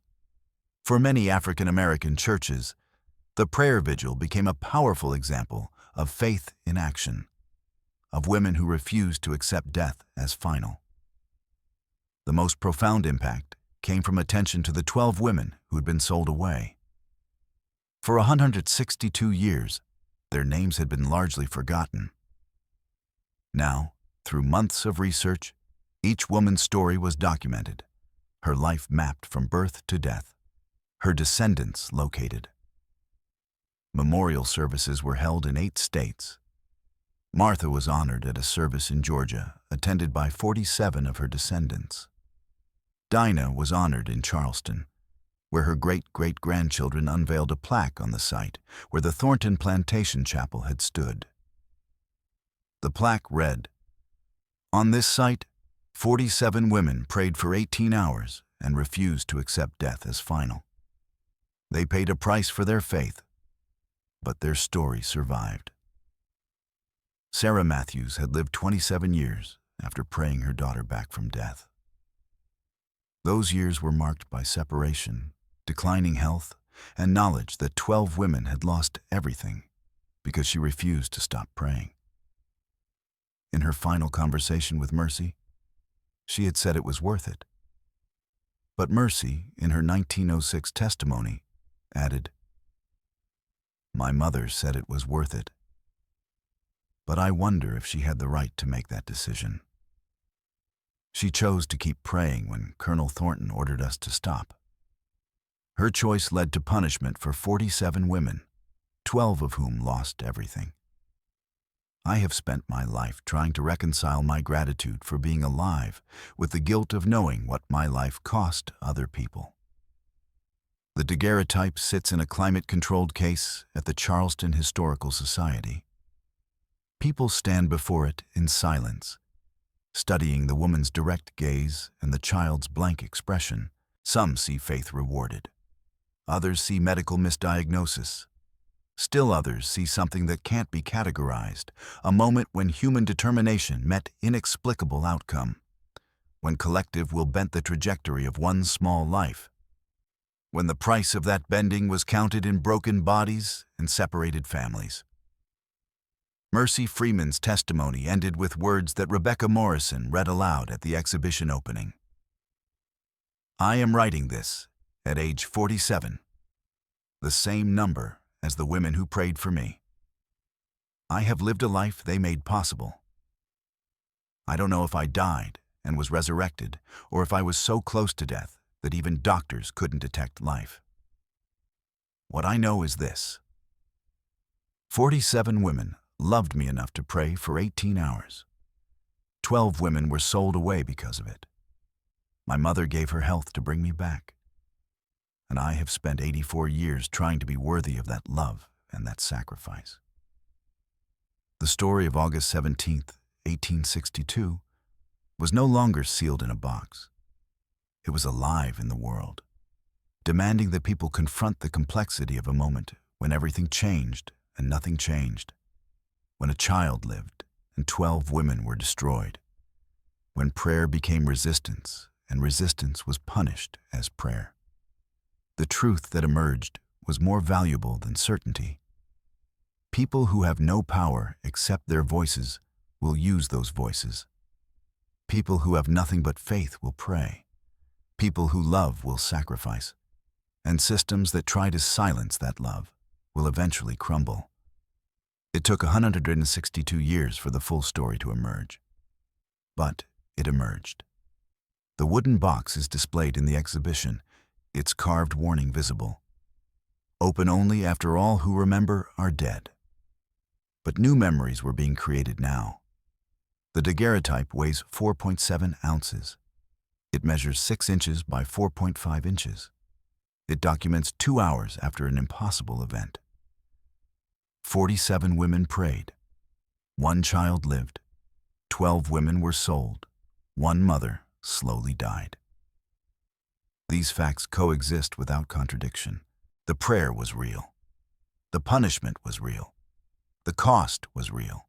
For many African American churches, the prayer vigil became a powerful example of faith in action, of women who refused to accept death as final. The most profound impact came from attention to the 12 women who had been sold away. For 162 years, their names had been largely forgotten. Now, through months of research, each woman's story was documented, her life mapped from birth to death, her descendants located. Memorial services were held in 8 states. Martha was honored at a service in Georgia, attended by 47 of her descendants. Dinah was honored in Charleston, where her great-great-grandchildren unveiled a plaque on the site where the Thornton Plantation Chapel had stood. The plaque read, "On this site, 47 women prayed for 18 hours and refused to accept death as final. They paid a price for their faith, but their story survived." Sarah Matthews had lived 27 years after praying her daughter back from death. Those years were marked by separation, declining health, and knowledge that 12 women had lost everything because she refused to stop praying. In her final conversation with Mercy, she had said it was worth it. But Mercy, in her 1906 testimony, added, "My mother said it was worth it. But I wonder if she had the right to make that decision. She chose to keep praying when Colonel Thornton ordered us to stop. Her choice led to punishment for 47 women, 12 of whom lost everything. I have spent my life trying to reconcile my gratitude for being alive with the guilt of knowing what my life cost other people." The daguerreotype sits in a climate-controlled case at the Charleston Historical Society. People stand before it in silence, studying the woman's direct gaze and the child's blank expression. Some see faith rewarded. Others see medical misdiagnosis. Still others see something that can't be categorized, a moment when human determination met inexplicable outcome, when collective will bent the trajectory of one small life, when the price of that bending was counted in broken bodies and separated families. Mercy Freeman's testimony ended with words that Rebecca Morrison read aloud at the exhibition opening. "I am writing this at age 47, the same number as the women who prayed for me. I have lived a life they made possible. I don't know if I died and was resurrected, or if I was so close to death that even doctors couldn't detect life. What I know is this: 47 women loved me enough to pray for 18 hours. 12 women were sold away because of it. My mother gave her health to bring me back. And I have spent 84 years trying to be worthy of that love and that sacrifice." The story of August 17th, 1862, was no longer sealed in a box. It was alive in the world, demanding that people confront the complexity of a moment when everything changed and nothing changed, when a child lived and 12 women were destroyed, when prayer became resistance and resistance was punished as prayer. The truth that emerged was more valuable than certainty. People who have no power except their voices will use those voices. People who have nothing but faith will pray. People who love will sacrifice. And systems that try to silence that love will eventually crumble. It took 162 years for the full story to emerge. But it emerged. The wooden box is displayed in the exhibition, its carved warning visible. Open only after all who remember are dead. But new memories were being created now. The daguerreotype weighs 4.7 ounces. It measures 6 inches by 4.5 inches. It documents 2 hours after an impossible event. 47 women prayed. 1 child lived. 12 women were sold. 1 mother slowly died. These facts coexist without contradiction. The prayer was real. The punishment was real. The cost was real.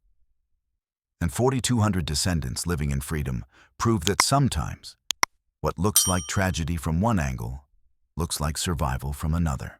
And 4,200 descendants living in freedom prove that sometimes what looks like tragedy from one angle looks like survival from another.